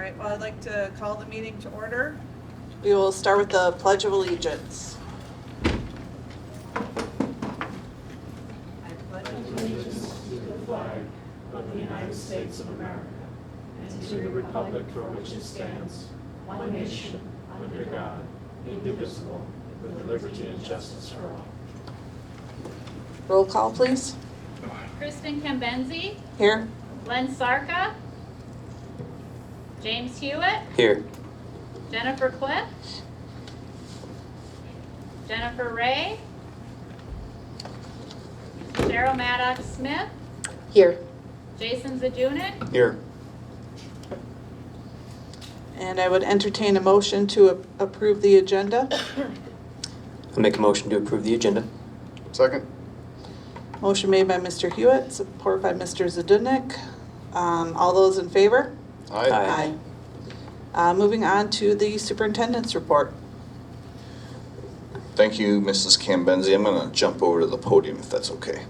right, well, I'd like to call the meeting to order. We will start with the Pledge of Allegiance. I pledge allegiance to the flag of the United States of America and to the republic for which it stands, one nation, under God, indivisible, with liberty and justice for all. Roll call, please. Kristen Kambenzi, Here. Len Sarka, James Hewitt, Here. Jennifer Cliff, Jennifer Ray, Cheryl Maddox Smith, Here. Jason Zajunik, Here. And I would entertain a motion to approve the agenda. I'll make a motion to approve the agenda. Second. Motion made by Mr. Hewitt, support by Mr. Zadunik. All those in favor? Aye. Moving on to the superintendent's report. Thank you, Mrs. Kambenzi. I'm going to jump over to the podium if that's okay.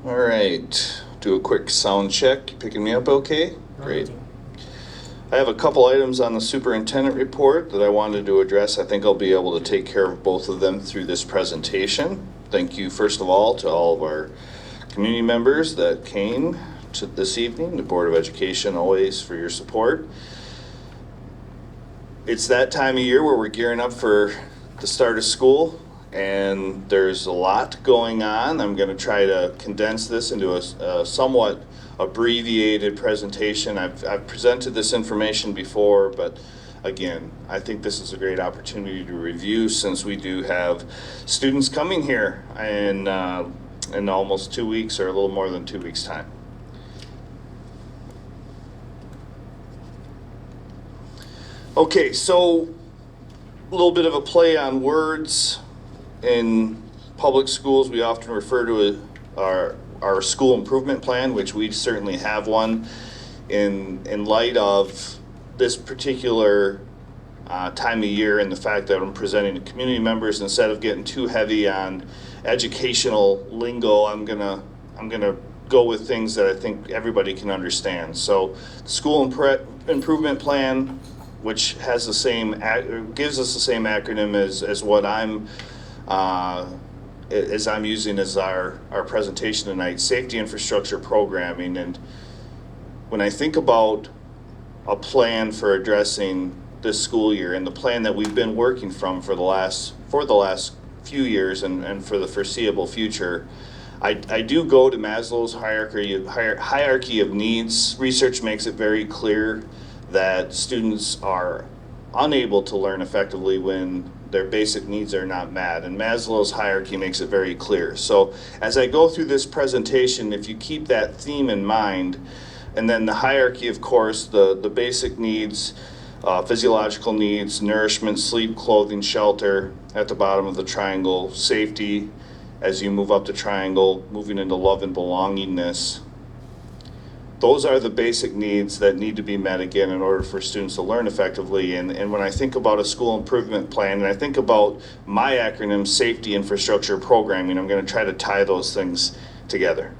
All right, do a quick sound check. You picking me up okay? Great. I have a couple items on the superintendent report that I wanted to address. I think I'll be able to take care of both of them through this presentation. Thank you, first of all, to all of our community members that came to this evening, the Board of Education always for your support. It's that time of year where we're gearing up for the start of school, and there's a lot going on. I'm going to try to condense this into a somewhat abbreviated presentation. I've presented this information before, but again, I think this is a great opportunity to review since we do have students coming here in almost 2 weeks or a little more than 2 weeks' time. Okay, so a little bit of a play on words. In public schools, we often refer to our school improvement plan, which we certainly have one. In light of this particular time of year and the fact that I'm presenting to community members, instead of getting too heavy on educational lingo, I'm gonna go with things that I think everybody can understand. So, the school improvement plan, which has the same gives us the same acronym as what I'm using as our presentation tonight, safety infrastructure programming. And when I think about a plan for addressing this school year and the plan that we've been working from for the last few years and for the foreseeable future, I do go to Maslow's hierarchy of needs. Research makes it very clear that students are unable to learn effectively when their basic needs are not met, and Maslow's hierarchy makes it very clear. So as I go through this presentation, if you keep that theme in mind, and then the hierarchy, of course, the basic needs, physiological needs, nourishment, sleep, clothing, shelter at the bottom of the triangle, safety as you move up the triangle, moving into love and belongingness. Those are the basic needs that need to be met again in order for students to learn effectively. And when I think about a school improvement plan, and I think about my acronym, safety infrastructure programming, I'm going to try to tie those things together.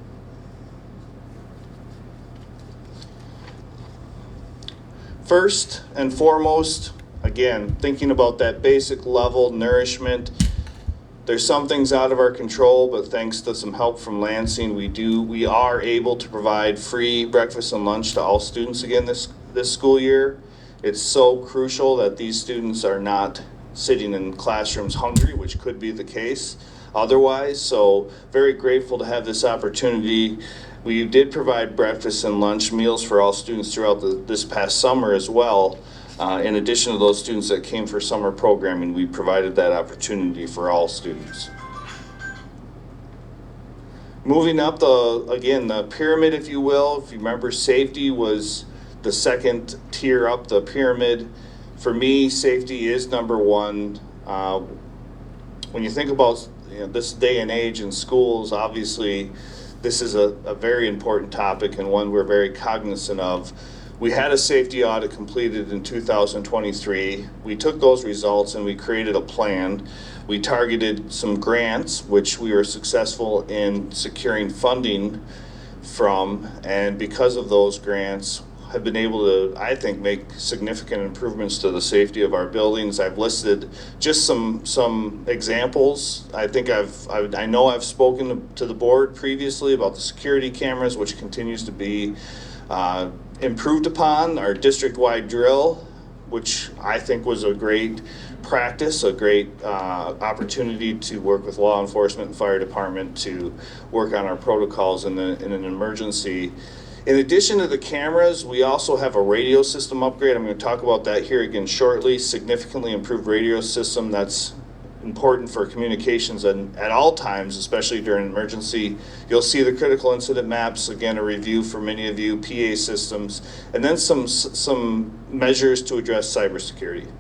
First and foremost, again, thinking about that basic level, nourishment. There's some things out of our control, but thanks to some help from Lansing, we are able to provide free breakfast and lunch to all students again this school year. It's so crucial that these students are not sitting in classrooms hungry, which could be the case otherwise. So very grateful to have this opportunity. We did provide breakfast and lunch meals for all students throughout this past summer as well. In addition to those students that came for summer programming, we provided that opportunity for all students. Moving up the pyramid, if you will. If you remember, safety was the second tier up the pyramid. For me, safety is number one. When you think about this day and age in schools, obviously this is a very important topic and one we're very cognizant of. We had a safety audit completed in 2023. We took those results and we created a plan. We targeted some grants, which we were successful in securing funding from, and because of those grants, have been able to, I think, make significant improvements to the safety of our buildings. I've listed just some examples. I think I know I've spoken to the board previously about the security cameras, which continues to be improved upon. Our district-wide drill, which I think was a great practice, a great opportunity to work with law enforcement and fire department to work on our protocols in an emergency. In addition to the cameras, we also have a radio system upgrade. I'm going to talk about that here again shortly. Significantly improved radio system that's important for communications at all times, especially during an emergency. You'll see the critical incident maps, again, a review for many of you, PA systems, and then some measures to address cybersecurity.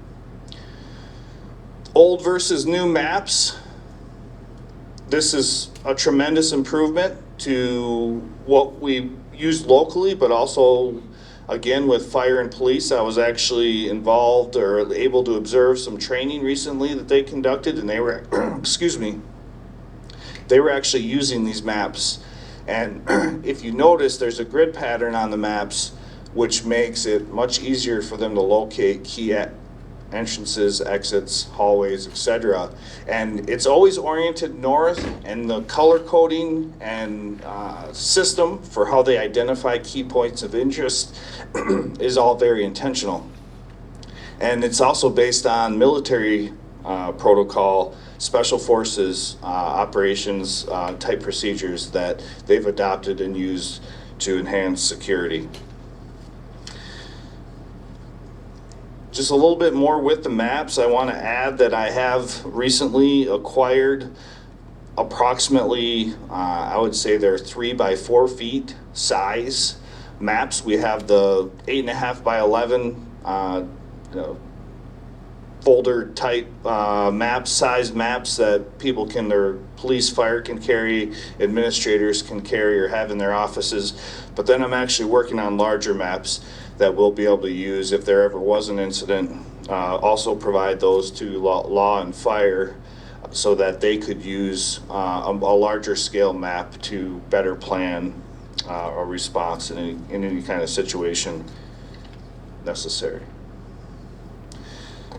Old versus new maps. This is a tremendous improvement to what we use locally, but also, again, with fire and police. I was actually involved or able to observe some training recently that they conducted, and they were, excuse me, they were actually using these maps. And if you notice, there's a grid pattern on the maps, which makes it much easier for them to locate key entrances, exits, hallways, etc. And it's always oriented north, and the color coding and system for how they identify key points of interest is all very intentional. And it's also based on military protocol, special forces operations type procedures that they've adopted and used to enhance security. Just a little bit more with the maps. I want to add that I have recently acquired approximately, I would say they're 3 by 4 feet size maps. We have the 8.5 by 11 folder type size maps that people can, their police, fire can carry, administrators can carry or have in their offices. But then I'm actually working on larger maps that we'll be able to use if there ever was an incident. Also provide those to law and fire so that they could use a larger scale map to better plan a response in any kind of situation necessary.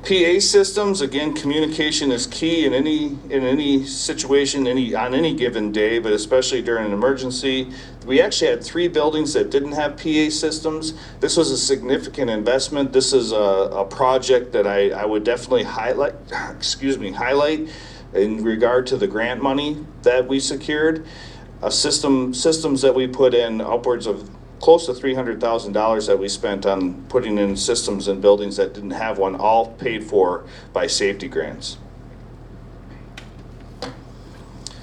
PA systems, again, communication is key in any situation, on any given day, but especially during an emergency. We actually had 3 buildings that didn't have PA systems. This was a significant investment. This is a project that I would definitely highlight in regard to the grant money that we secured. Systems that we put in, upwards of close to $300,000 that we spent on putting in systems in buildings that didn't have one, all paid for by safety grants.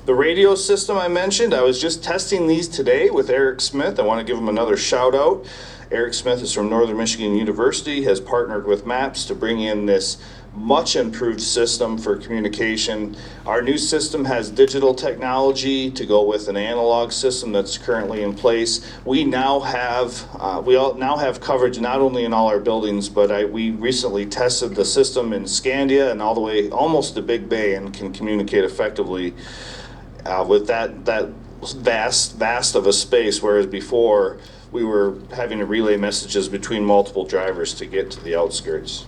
The radio system I mentioned, I was just testing these today with Eric Smith. I want to give him another shout out. Eric Smith is from Northern Michigan University, has partnered with MAPS to bring in this much improved system for communication. Our new system has digital technology to go with an analog system that's currently in place. We now have coverage not only in all our buildings, but we recently tested the system in Scandia and all the way almost to Big Bay, and can communicate effectively with that vast of a space, whereas before we were having to relay messages between multiple drivers to get to the outskirts.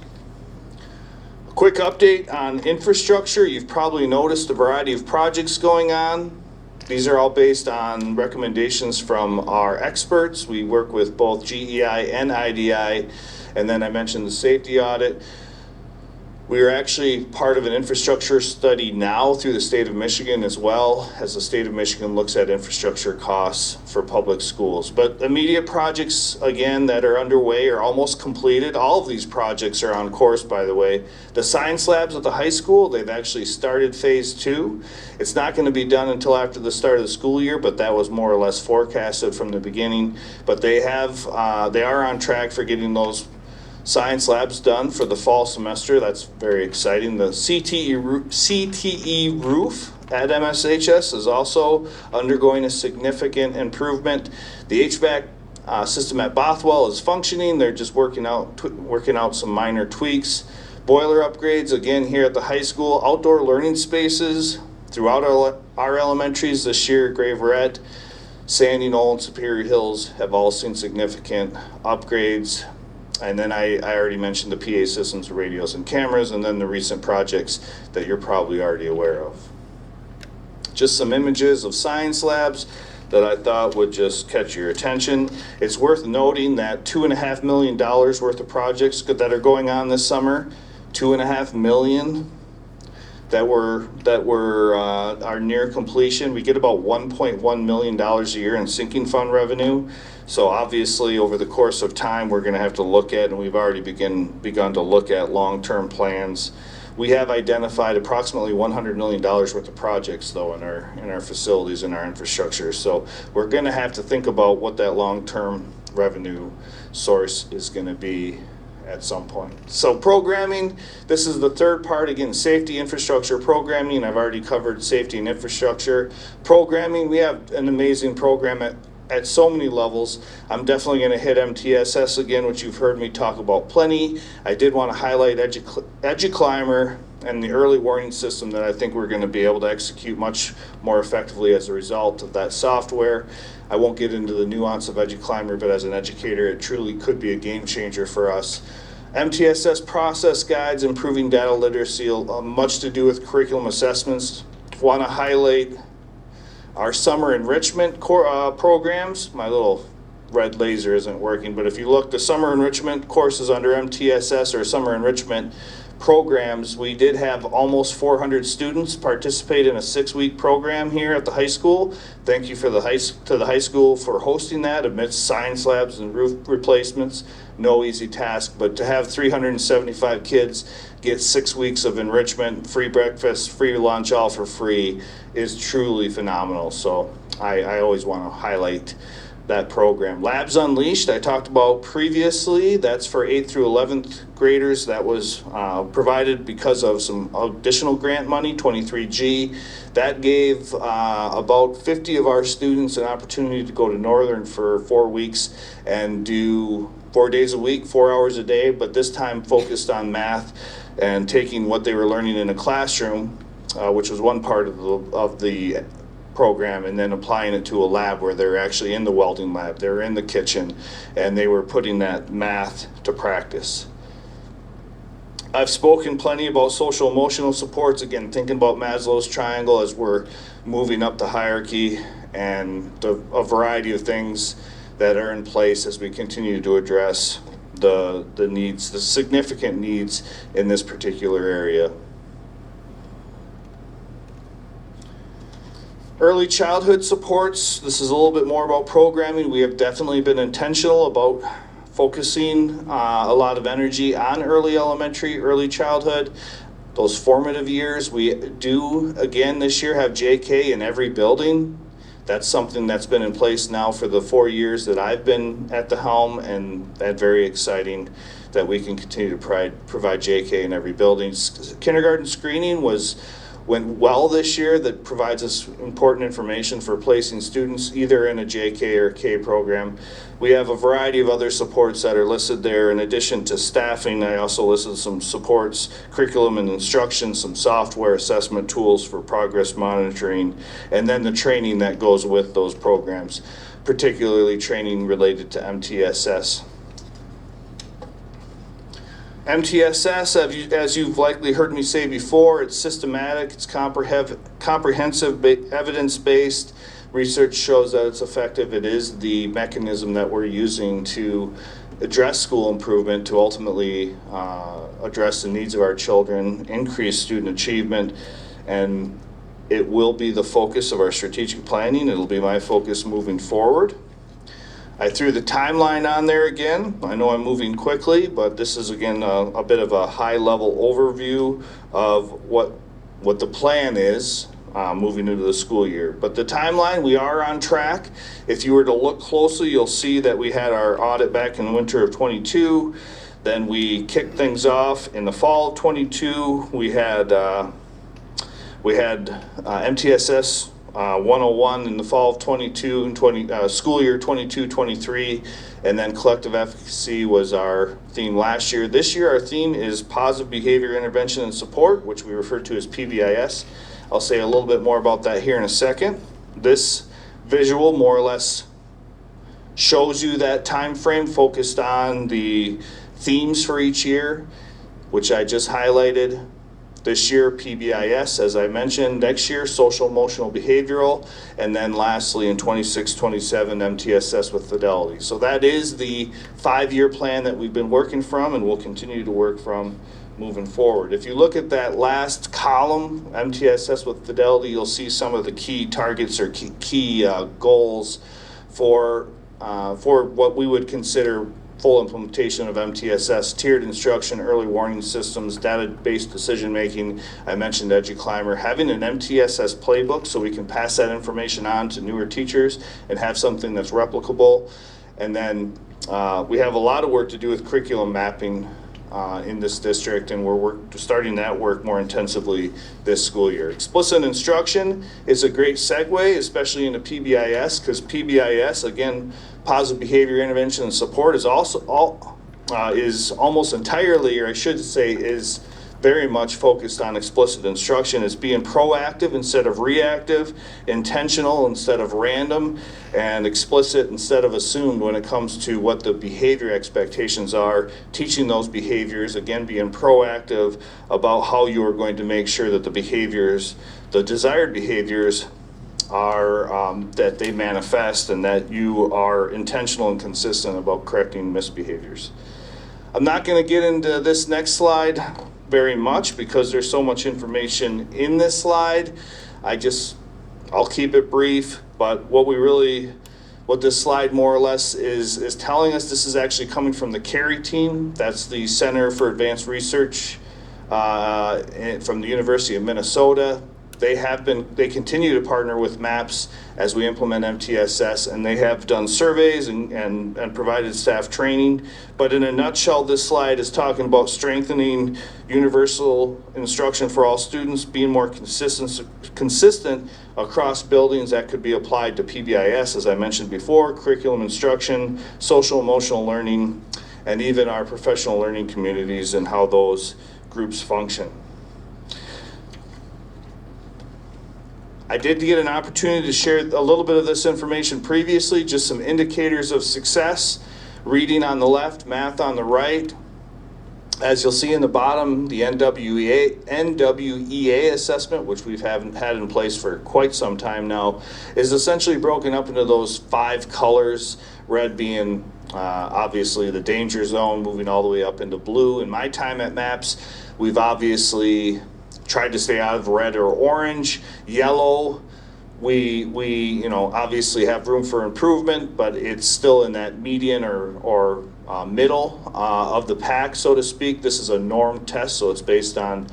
Quick update on infrastructure. You've probably noticed a variety of projects going on. These are all based on recommendations from our experts. We work with both GEI and IDI, and then I mentioned the safety audit. We are actually part of an infrastructure study now through the state of Michigan, as well as the state of Michigan looks at infrastructure costs for public schools. But immediate projects, again, that are underway are almost completed. All of these projects are on course, by the way. The science labs at the high school, they've actually started phase 2. It's not going to be done until after the start of the school year, but that was more or less forecasted from the beginning. But they are on track for getting those science labs done for the fall semester. That's very exciting. The CTE roof at MSHS is also undergoing a significant improvement. The HVAC system at Bothwell is functioning. They're just working out some minor tweaks. Boiler upgrades again here at the high school. Outdoor learning spaces throughout our elementaries this year. Gray Verret, Sandy Knoll, and Superior Hills have all seen significant upgrades. And then I already mentioned the PA systems, radios, and cameras, and then the recent projects that you're probably already aware of. Just some images of science labs that I thought would just catch your attention. It's worth noting that $2.5 million worth of projects that are going on this summer, $2.5 million that are near completion. We get about $1.1 million a year in sinking fund revenue. So obviously over the course of time, we're gonna have to look at, and we've already begun to look at long-term plans. We have identified approximately $100 million worth of projects though in our facilities and our infrastructure. So we're gonna have to think about what that long-term revenue source is gonna be at some point. So programming, this is the third part. Again, safety, infrastructure, programming. I've already covered safety and infrastructure. Programming, we have an amazing program at so many levels. I'm definitely going to hit MTSS again, which you've heard me talk about plenty. I did want to highlight EduClimber and the early warning system that I think we're going to be able to execute much more effectively as a result of that software. I won't get into the nuance of EduClimber, but as an educator, it truly could be a game changer for us. MTSS process guides, improving data literacy, much to do with curriculum assessments. Want to highlight our summer enrichment programs. My little red laser isn't working, but if you look, the summer enrichment courses under MTSS or summer enrichment programs, we did have almost 400 students participate in a 6-week program here at the high school. Thank you to the high school for hosting that amidst science labs and roof replacements. No easy task, but to have 375 kids get 6 weeks of enrichment, free breakfast, free lunch, all for free is truly phenomenal. So I always want to highlight that program. Labs Unleashed, I talked about previously. That's for 8th through 11th graders. That was provided because of some additional grant money, 23G. That gave about 50 of our students an opportunity to go to Northern for 4 weeks and do 4 days a week, 4 hours a day, but this time focused on math and taking what they were learning in a classroom, which was one part of the program, and then applying it to a lab where they're actually in the welding lab, they're in the kitchen, and they were putting that math to practice. I've spoken plenty about social emotional supports, again, thinking about Maslow's triangle as we're moving up the hierarchy, and a variety of things that are in place as we continue to address the needs, the significant needs in this particular area. Early childhood supports, this is a little bit more about programming. We have definitely been intentional about focusing a lot of energy on early elementary, early childhood, those formative years. We do, again, this year have JK in every building. That's something that's been in place now for the 4 years that I've been at the helm, and that's very exciting that we can continue to provide JK in every building. Kindergarten screening went well this year. That provides us important information for placing students either in a JK or K program. We have a variety of other supports that are listed there. In addition to staffing, I also listed some supports, curriculum and instruction, some software assessment tools for progress monitoring, and then the training that goes with those programs, particularly training related to MTSS. MTSS, as you've likely heard me say before, it's systematic, it's comprehensive, evidence-based. Research shows that it's effective. It is the mechanism that we're using to address school improvement, to ultimately address the needs of our children, increase student achievement, and it will be the focus of our strategic planning. It'll be my focus moving forward. I threw the timeline on there again. I know I'm moving quickly, but this is again a bit of a high-level overview of what the plan is moving into the school year. But the timeline, we are on track. If you were to look closely, you'll see that we had our audit back in the winter of 22. Then we kicked things off in the fall of 22. We had We had MTSS 101 in the fall of 22 and 20, school year 22-23, and then collective efficacy was our theme last year. This year our theme is positive behavior intervention and support, which we refer to as PBIS. I'll say a little bit more about that here in a second. This visual more or less shows you that time frame focused on the themes for each year, which I just highlighted. This year, PBIS, as I mentioned. Next year, social emotional behavioral. And then lastly, in 26-27, MTSS with fidelity. So that is the 5-year plan that we've been working from and will continue to work from moving forward. If you look at that last column, MTSS with fidelity, you'll see some of the key targets or key goals for what we would consider full implementation of MTSS, tiered instruction, early warning systems, data-based decision-making. I mentioned EduClimber. Having an MTSS playbook so we can pass that information on to newer teachers and have something that's replicable. And then we have a lot of work to do with curriculum mapping in this district, and we're starting that work more intensively this school year. Explicit instruction is a great segue, especially into PBIS, because PBIS, again, positive behavior intervention and support, is is almost entirely, or I should say, is very much focused on explicit instruction. It's being proactive instead of reactive, intentional instead of random, and explicit instead of assumed when it comes to what the behavior expectations are, teaching those behaviors, again, being proactive about how you are going to make sure that the behaviors, the desired behaviors, are that they manifest and that you are intentional and consistent about correcting misbehaviors. I'm not going to get into this next slide very much because there's so much information in this slide. I'll keep it brief, but what this slide more or less is telling us, this is actually coming from the CARI team. That's the Center for Advanced Research from the University of Minnesota. They continue to partner with MAPS as we implement MTSS, and they have done surveys and provided staff training. But in a nutshell, this slide is talking about strengthening universal instruction for all students, being more consistent across buildings. That could be applied to PBIS, as I mentioned before, curriculum instruction, social emotional learning, and even our professional learning communities and how those groups function. I did get an opportunity to share a little bit of this information previously, just some indicators of success, reading on the left, math on the right. As you'll see in the bottom, the NWEA assessment, which we've had in place for quite some time now, is essentially broken up into those 5 colors, red being obviously the danger zone, moving all the way up into blue. In my time at MAPS, we've obviously tried to stay out of red or orange. Yellow, we obviously have room for improvement, but it's still in that median or middle of the pack, so to speak. This is a norm test, so it's based on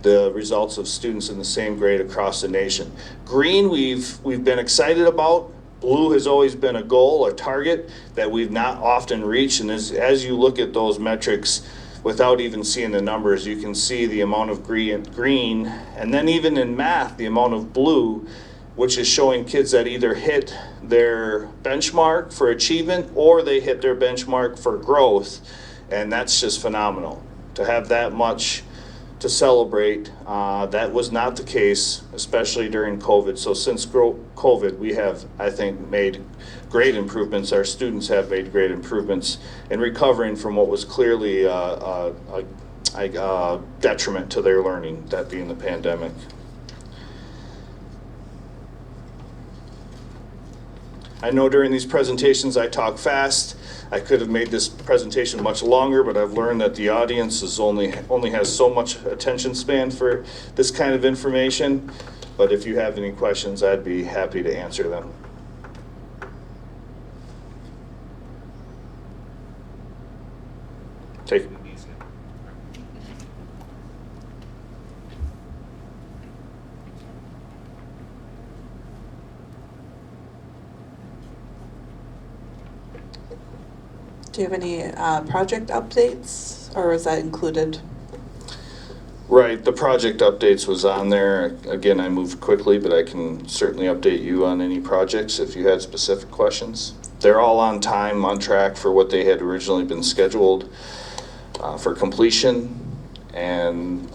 the results of students in the same grade across the nation. Green, we've been excited about. Blue has always been a goal, a target that we've not often reached, and as you look at those metrics, without even seeing the numbers, you can see the amount of green, and then even in math, the amount of blue, which is showing kids that either hit their benchmark for achievement or they hit their benchmark for growth, and that's just phenomenal. To have that much to celebrate, that was not the case, especially during COVID. So since COVID, we have, I think, made great improvements. Our students have made great improvements in recovering from what was clearly a detriment to their learning, that being the pandemic. I know during these presentations I talk fast. I could have made this presentation much longer, but I've learned that the audience only has so much attention span for this kind of information. But if you have any questions, I'd be happy to answer them. Take it easy. Do you have any project updates, or is that included? Right, the project updates was on there. Again, I moved quickly, but I can certainly update you on any projects if you had specific questions. They're all on time, on track for what they had originally been scheduled for completion, and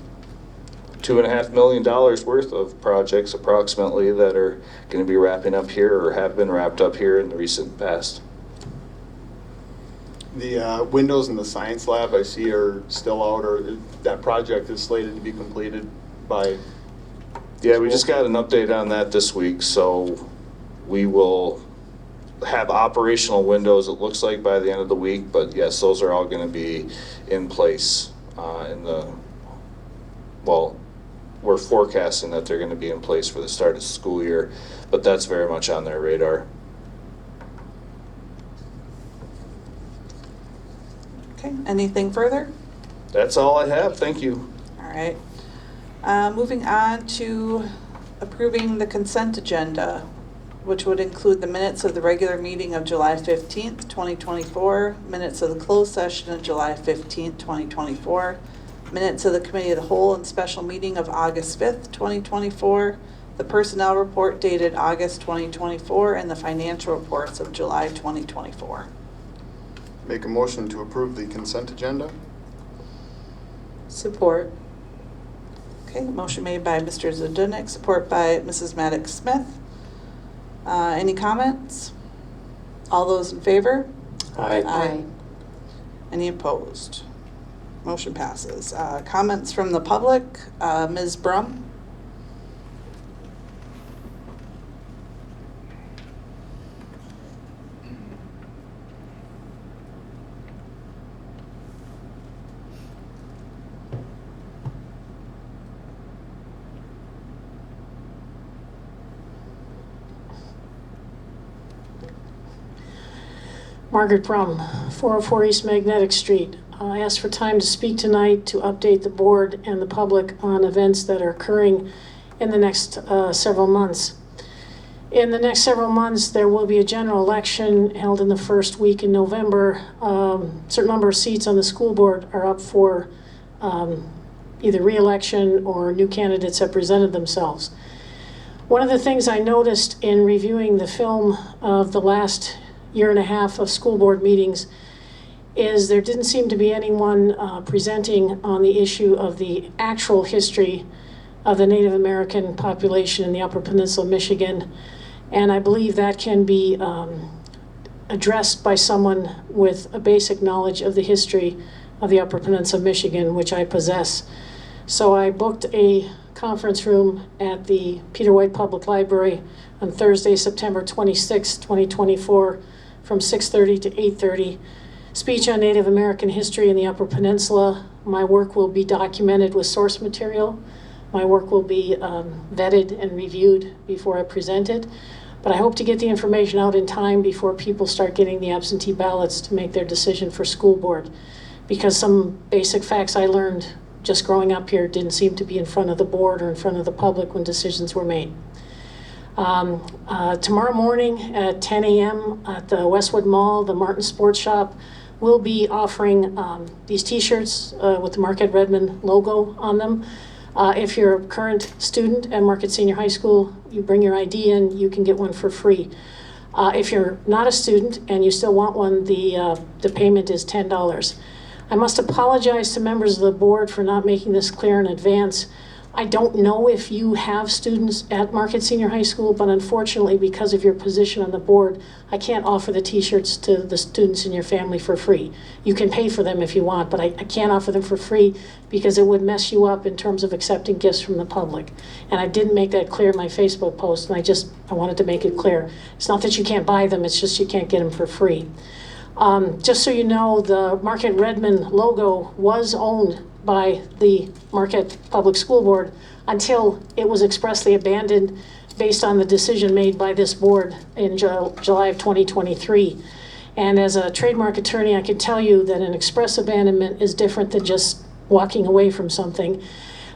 $2.5 million worth of projects approximately that are going to be wrapping up here or have been wrapped up here in the recent past. The windows in the science lab I see are still out, or that project is slated to be completed by? Yeah, we just got an update on that this week, so we will have operational windows, it looks like, by the end of the week, but yes, those are all going to be in place well, we're forecasting that they're going to be in place for the start of the school year, but that's very much on their radar. Okay, anything further? That's all I have, thank you. All right. Moving on to approving the consent agenda, which would include the minutes of the regular meeting of July 15th, 2024, minutes of the closed session of July 15th, 2024, minutes of the committee of the whole and special meeting of August 5th, 2024, the personnel report dated August 2024, and the financial reports of July 2024. Make a motion to approve the consent agenda? Support. Okay, motion made by Mr. Zdunek, support by Mrs. Maddox Smith. Any comments? All those in favor? Aye. Any opposed? Motion passes. Comments from the public, Ms. Brum? Margaret Brum, 404 East Magnetic Street. I asked for time to speak tonight to update the board and the public on events that are occurring in the next several months. In the next several months, there will be a general election held in the first week in November. Certain number of seats on the school board are up for either re-election or new candidates have presented themselves. One of the things I noticed in reviewing the film of the last year and a half of school board meetings is there didn't seem to be anyone presenting on the issue of the actual history of the Native American population in the Upper Peninsula of Michigan. And I believe that can be addressed by someone with a basic knowledge of the history of the Upper Peninsula of Michigan, which I possess. So I booked a conference room at the Peter White Public Library on Thursday, September 26, 2024, from 6:30 to 8:30. Speech on Native American history in the Upper Peninsula. My work will be documented with source material. My work will be vetted and reviewed before I present it. But I hope to get the information out in time before people start getting the absentee ballots to make their decision for school board. Because some basic facts I learned just growing up here didn't seem to be in front of the board or in front of the public when decisions were made. Tomorrow morning at 10 a.m. at the Westwood Mall, the Martin Sports Shop, will be offering these t-shirts with the Marquette Redmond logo on them. If you're a current student at Marquette Senior High School, you bring your ID in, you can get one for free. If you're not a student and you still want one, the payment is $10. I must apologize to members of the board for not making this clear in advance. I don't know if you have students at Marquette Senior High School, but unfortunately, because of your position on the board, I can't offer the t-shirts to the students in your family for free. You can pay for them if you want, but I can't offer them for free because it would mess you up in terms of accepting gifts from the public. And I didn't make that clear in my Facebook post, and I wanted to make it clear. It's not that you can't buy them, it's just you can't get them for free. Just so you know, the Marquette Redmond logo was owned by the Marquette Public School Board until it was expressly abandoned based on the decision made by this board in July of 2023. And as a trademark attorney, I can tell you that an express abandonment is different than just walking away from something.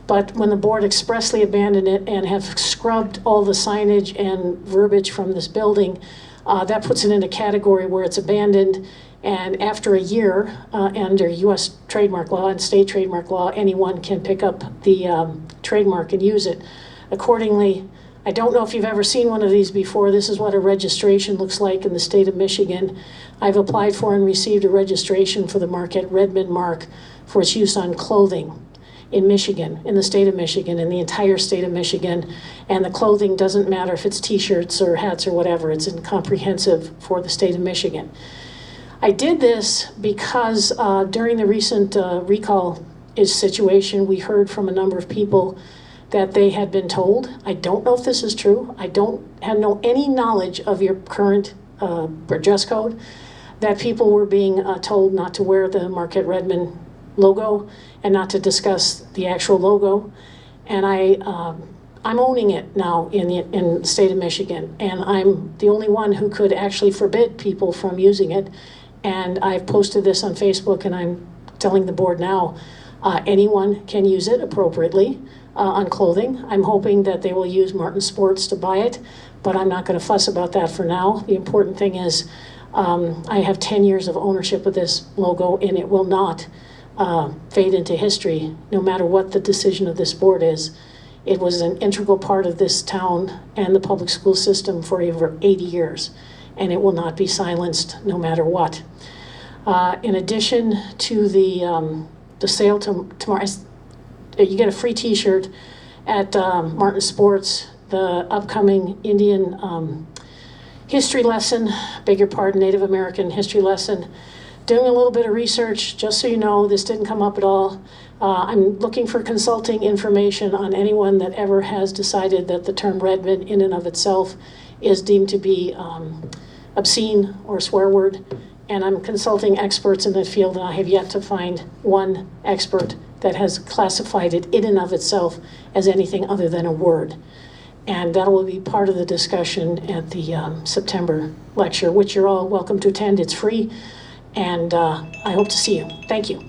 But when the board expressly abandoned it and have scrubbed all the signage and verbiage from this building, That puts it in a category where it's abandoned, and after a year, under U.S. trademark law and state trademark law, anyone can pick up the trademark and use it. Accordingly, I don't know if you've ever seen one of these before. This is what a registration looks like in the state of Michigan. I've applied for and received a registration for the Marquette Redmond mark for its use on clothing in Michigan, in the state of Michigan, in the entire state of Michigan. And the clothing doesn't matter if it's t-shirts or hats or whatever, it's comprehensive for the state of Michigan. I did this because during the recent recall situation, we heard from a number of people that they had been told, I don't know if this is true, I don't have any knowledge of your current dress code, that people were being told not to wear the Marquette Redmond logo and not to discuss the actual logo. And I'm owning it now in the state of Michigan, and I'm the only one who could actually forbid people from using it. And I've posted this on Facebook, and I'm telling the board now, anyone can use it appropriately on clothing. I'm hoping that they will use Martin Sports to buy it, but I'm not going to fuss about that for now. The important thing is I have 10 years of ownership of this logo, and it will not fade into history, no matter what the decision of this board is. It was an integral part of this town and the public school system for over 80 years, and it will not be silenced no matter what. In addition to the sale tomorrow, you get a free t-shirt at Martin Sports, the upcoming Indian history lesson, beg your pardon, Native American history lesson. Doing a little bit of research, just so you know, this didn't come up at all. I'm looking for consulting information on anyone that ever has decided that the term Redmond in and of itself is deemed to be obscene or swear word. And I'm consulting experts in that field, and I have yet to find one expert that has classified it in and of itself as anything other than a word. And that will be part of the discussion at the September lecture, which you're all welcome to attend. It's free. And I hope to see you. Thank you.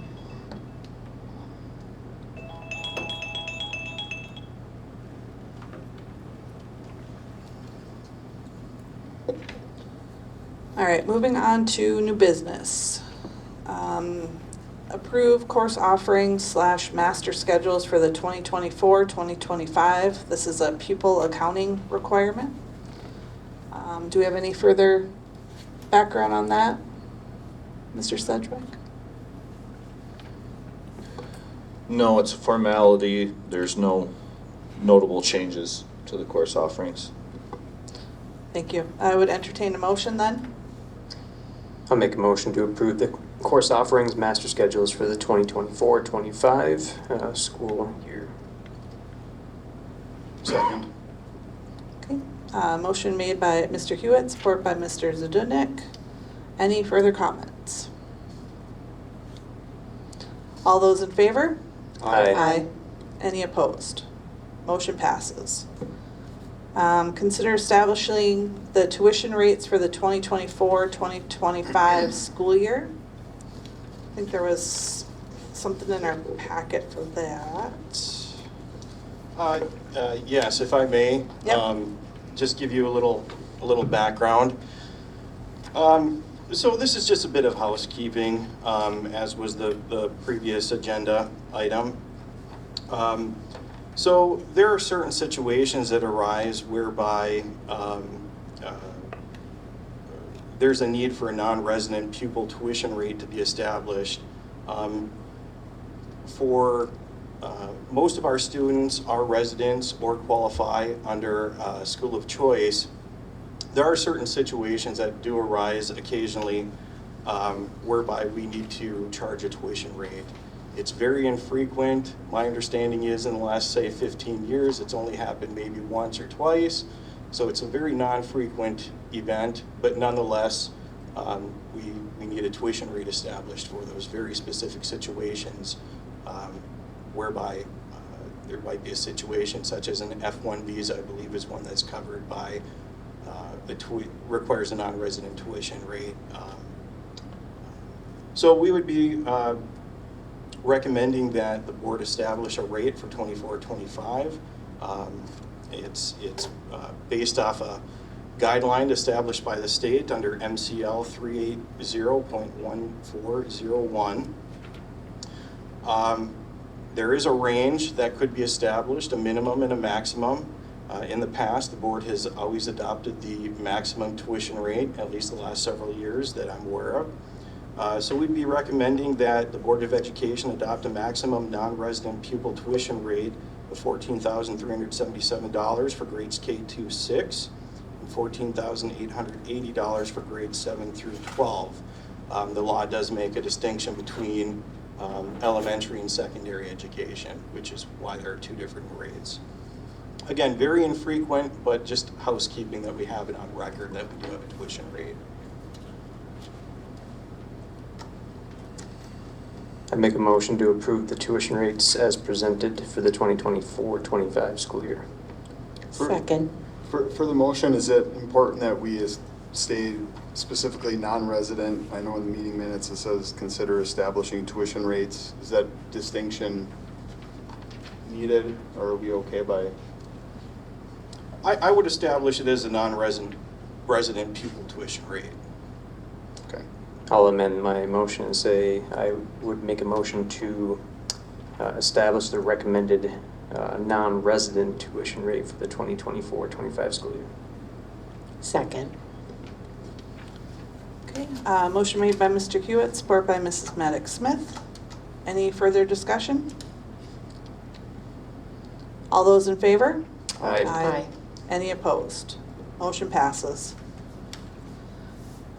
All right, moving on to new business. Approve course offerings / master schedules for the 2024-2025. This is a pupil accounting requirement. Do we have any further background on that? Mr. Sedgwick? No, it's a formality. There's no notable changes to the course offerings. Thank you. I would entertain a motion then. I'll make a motion to approve the course offerings master schedules for the 2024-25 school year. Second. Okay. Motion made by Mr. Hewitt, support by Mr. Zdunek. Any further comments? All those in favor? Aye. Any opposed? Motion passes. Consider establishing the tuition rates for the 2024-2025 school year. I think there was something in our packet for that. Yes, if I may. Yep. Just give you a little background. So this is just a bit of housekeeping, as was the previous agenda item. So there are certain situations that arise whereby there's a need for a non-resident pupil tuition rate to be established. For most of our students are residents or qualify under school of choice. There are certain situations that do arise occasionally whereby we need to charge a tuition rate. It's very infrequent. My understanding is in the last, say, 15 years, it's only happened maybe once or twice. So it's a very non-frequent event, but nonetheless, we need a tuition rate established for those very specific situations whereby there might be a situation such as an F1 visa, I believe is one that's covered by requires a non-resident tuition rate. So we would be recommending that the board establish a rate for 24-25. It's based off a guideline established by the state under MCL 380.1401. There is a range that could be established, a minimum and a maximum. In the past, the board has always adopted the maximum tuition rate, at least the last several years that I'm aware of. So we'd be recommending that the Board of Education adopt a maximum non-resident pupil tuition rate of $14,377 for grades K-6 and $14,880 for grades 7 through 12. The law does make a distinction between elementary and secondary education, which is why there are two different rates. Again, very infrequent, but just housekeeping that we have it on record that we do have a tuition rate. I make a motion to approve the tuition rates as presented for the 2024-25 school year. Second. For the motion, is it important that we stay specifically non-resident? I know in the meeting minutes it says consider establishing tuition rates. Is that distinction needed, or are we okay by? I would establish it as a non-resident pupil tuition rate. Okay. I'll amend my motion and say I would make a motion to establish the recommended non-resident tuition rate for the 2024-25 school year. Second. Okay, motion made by Mr. Hewitt, support by Mrs. Maddox Smith. Any further discussion? All those in favor? Aye. Any opposed? Motion passes.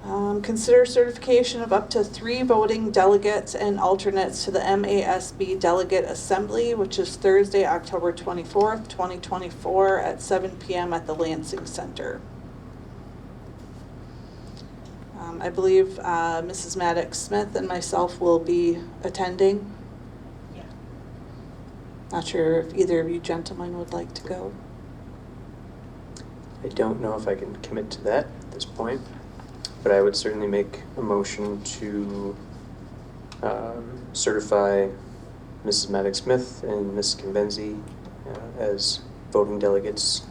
Consider certification of up to 3 voting delegates and alternates to the MASB Delegate Assembly, which is Thursday, October 24th, 2024 at 7 p.m. at the Lansing Center. I believe Mrs. Maddox Smith and myself will be attending. Yeah. Not sure if either of you gentlemen would like to go. I don't know if I can commit to that at this point, but I would certainly make a motion to certify Mrs. Maddox Smith and Ms. Convenzi as voting delegates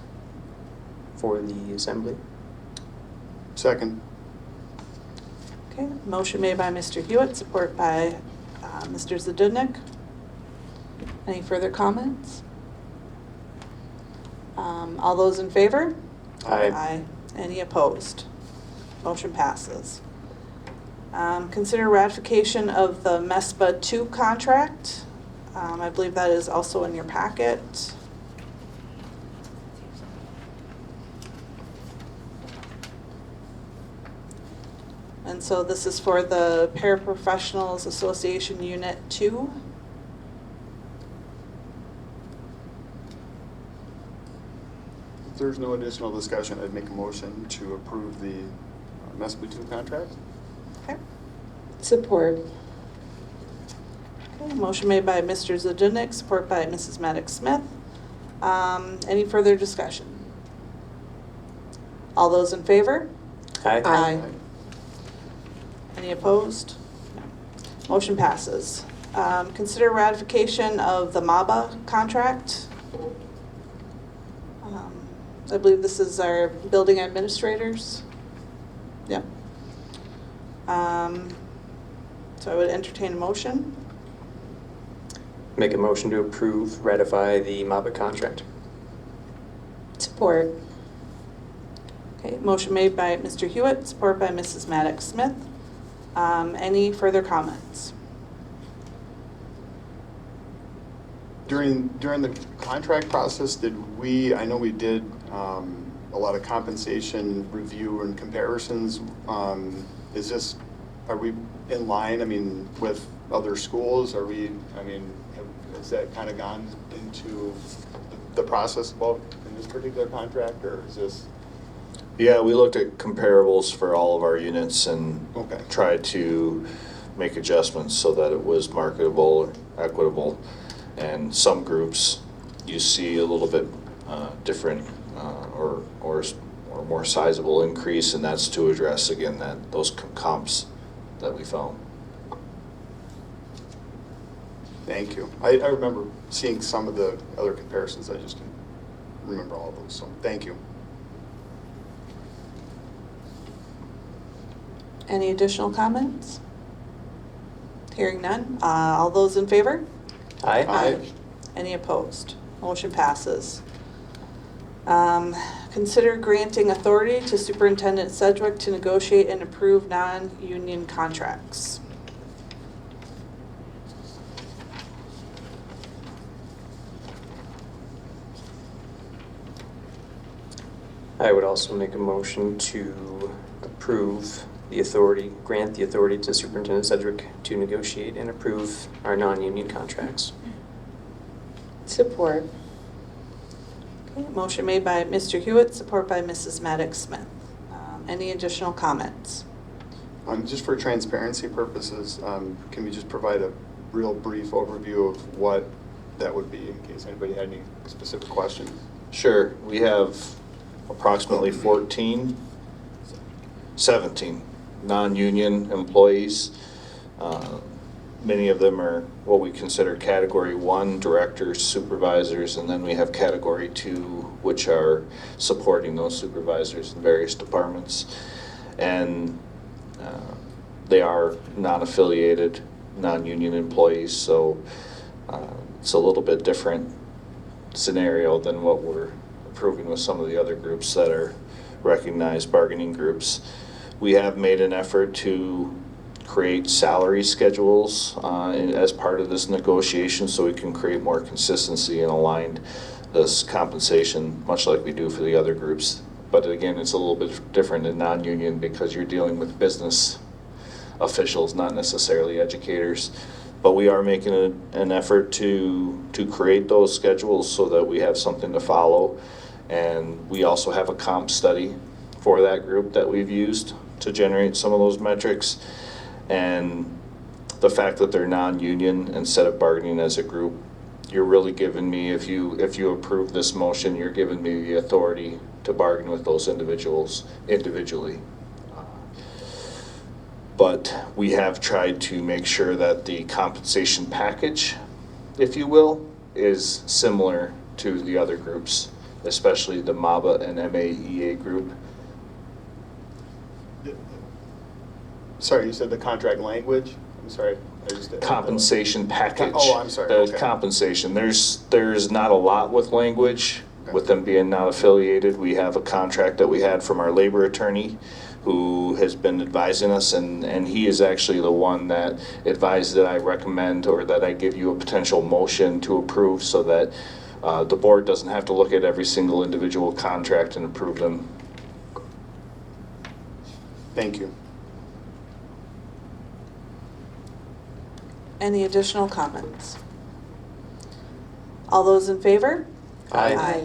for the assembly. Second. Okay, motion made by Mr. Hewitt, support by Mr. Zadudnik. Any further comments? All those in favor? Aye. Any opposed? Motion passes. Consider ratification of the MESPA 2 contract. I believe that is also in your packet. And so this is for the Paraprofessionals Association Unit 2. If there's no additional discussion, I'd make a motion to approve the MESPA 2 contract. Okay. Support. Okay, motion made by Mr. Zadudnik, support by Mrs. Maddox Smith. Any further discussion? All those in favor? Aye. Any opposed? No. Motion passes. Consider ratification of the MABA contract. I believe this is our building administrators. Yep. So I would entertain a motion. Make a motion to approve, ratify the MABA contract. Support. Okay, motion made by Mr. Hewitt, support by Mrs. Maddox Smith. Any further comments? During the contract process, I know we did a lot of compensation review and comparisons. Are we in line, with other schools? Has that kind of gone into the process about in this particular contract, or is this? Yeah, we looked at comparables for all of our units and Okay. tried to make adjustments so that it was marketable, equitable. And some groups you see a little bit different or more sizable increase, and that's to address again those comps that we found. Thank you. I remember seeing some of the other comparisons. I just didn't remember all of those, so thank you. Any additional comments? Hearing none. All those in favor? Aye. Any opposed? Motion passes. Consider granting authority to Superintendent Sedgwick to negotiate and approve non-union contracts. I would also make a motion to approve the authority, grant the authority to Superintendent Sedgwick to negotiate and approve our non-union contracts. Support. Okay, motion made by Mr. Hewitt, support by Mrs. Maddox Smith. Any additional comments? Just for transparency purposes, can we just provide a real brief overview of what that would be in case anybody had any specific questions? Sure, we have approximately 17 non-union employees. Many of them are what we consider Category 1, directors, supervisors, and then we have Category 2, which are supporting those supervisors in various departments. And they are non-affiliated, non-union employees, so it's a little bit different scenario than what we're approving with some of the other groups that are recognized bargaining groups. We have made an effort to create salary schedules as part of this negotiation so we can create more consistency and align this compensation much like we do for the other groups. But again, it's a little bit different in non-union because you're dealing with business officials, not necessarily educators. But we are making an effort to create those schedules so that we have something to follow. And we also have a comp study for that group that we've used to generate some of those metrics. And the fact that they're non-union instead of bargaining as a group, you're really giving me, if you approve this motion, you're giving me the authority to bargain with those individuals individually. But we have tried to make sure that the compensation package, if you will, is similar to the other groups, especially the MABA and MAEA group. Sorry, you said the contract language? I'm sorry. Compensation package. Oh, I'm sorry. The Okay. compensation. There's not a lot with language, with them being not affiliated. We have a contract that we had from our labor attorney who has been advising us, and he is actually the one that advised that I recommend or that I give you a potential motion to approve so that the board doesn't have to look at every single individual contract and approve them. Thank you. Any additional comments? All those in favor? Aye.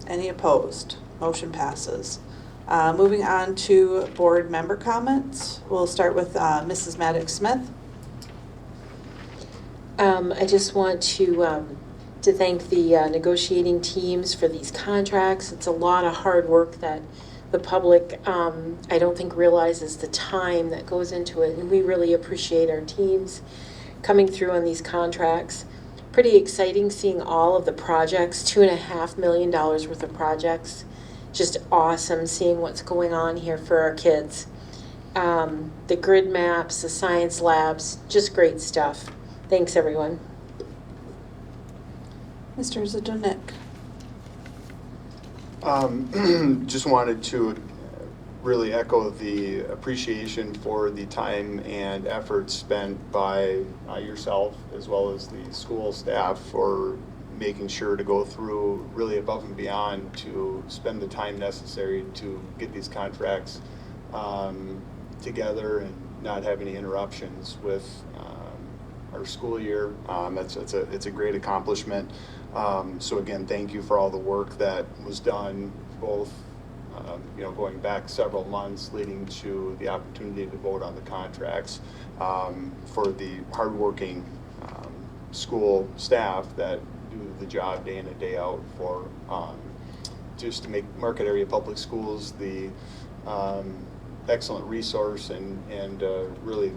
Any opposed? Motion passes. Moving on to board member comments. We'll start with Mrs. Maddox Smith. I just want to thank the negotiating teams for these contracts. It's a lot of hard work that the public, I don't think, realizes the time that goes into it, and we really appreciate our teams coming through on these contracts. Pretty exciting seeing all of the projects, $2.5 million worth of projects. Just awesome seeing what's going on here for our kids. The grid maps, the science labs, just great stuff. Thanks, everyone. Mr. Zdunek. Just wanted to really echo the appreciation for the time and effort spent by yourself as well as the school staff for making sure to go through really above and beyond to spend the time necessary to get these contracts together and not have any interruptions with our school year. It's a great accomplishment. So again, thank you for all the work that was done, both going back several months leading to the opportunity to vote on the contracts, for the hardworking school staff that do the job day in and day out for just to make Marquette Area Public Schools the excellent resource and really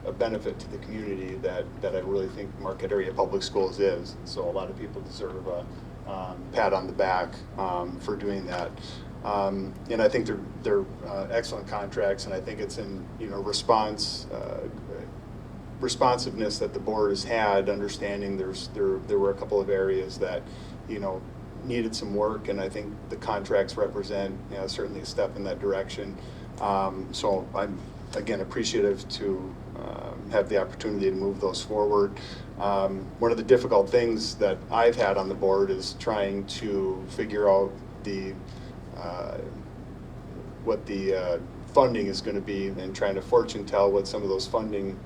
a benefit to the community that I really think Marquette Area Public Schools is. So a lot of people deserve a pat on the back for doing that. And I think they're excellent contracts, and I think it's in, responsiveness that the board has had, understanding there were a couple of areas that, needed some work, and I think the contracts represent, certainly a step in that direction. So I'm, again, appreciative to have the opportunity to move those forward. One of the difficult things that I've had on the board is trying to figure out what the funding is going to be, and trying to fortune tell what some of those funding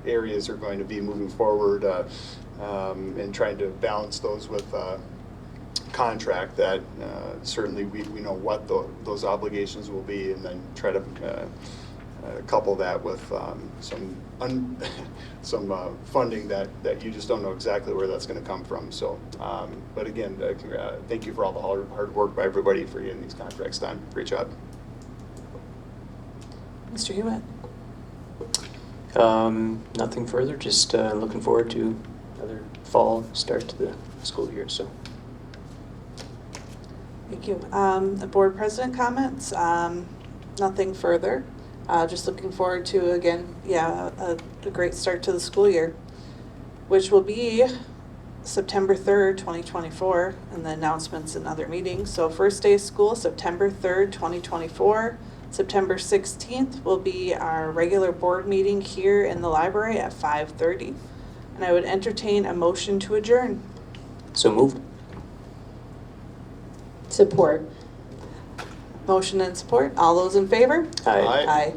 areas are going to be moving forward, and trying to balance those with contract that certainly we know what those obligations will be, and then try to couple that with some funding that you just don't know exactly where that's going to come from. So, but again, thank you for all the hard work by everybody for getting these contracts done. Great job. Mr. Hewitt? Nothing further, just looking forward to another fall start to the school year, so. Thank you. The board president comments, nothing further. Just looking forward to, again, a great start to the school year, which will be September 3rd, 2024, and the announcements and other meetings. So first day of school, September 3rd, 2024. September 16th will be our regular board meeting here in the library at 5:30. And I would entertain a motion to adjourn. So moved. Support. Motion and support. All those in favor? Aye. Aye. Aye.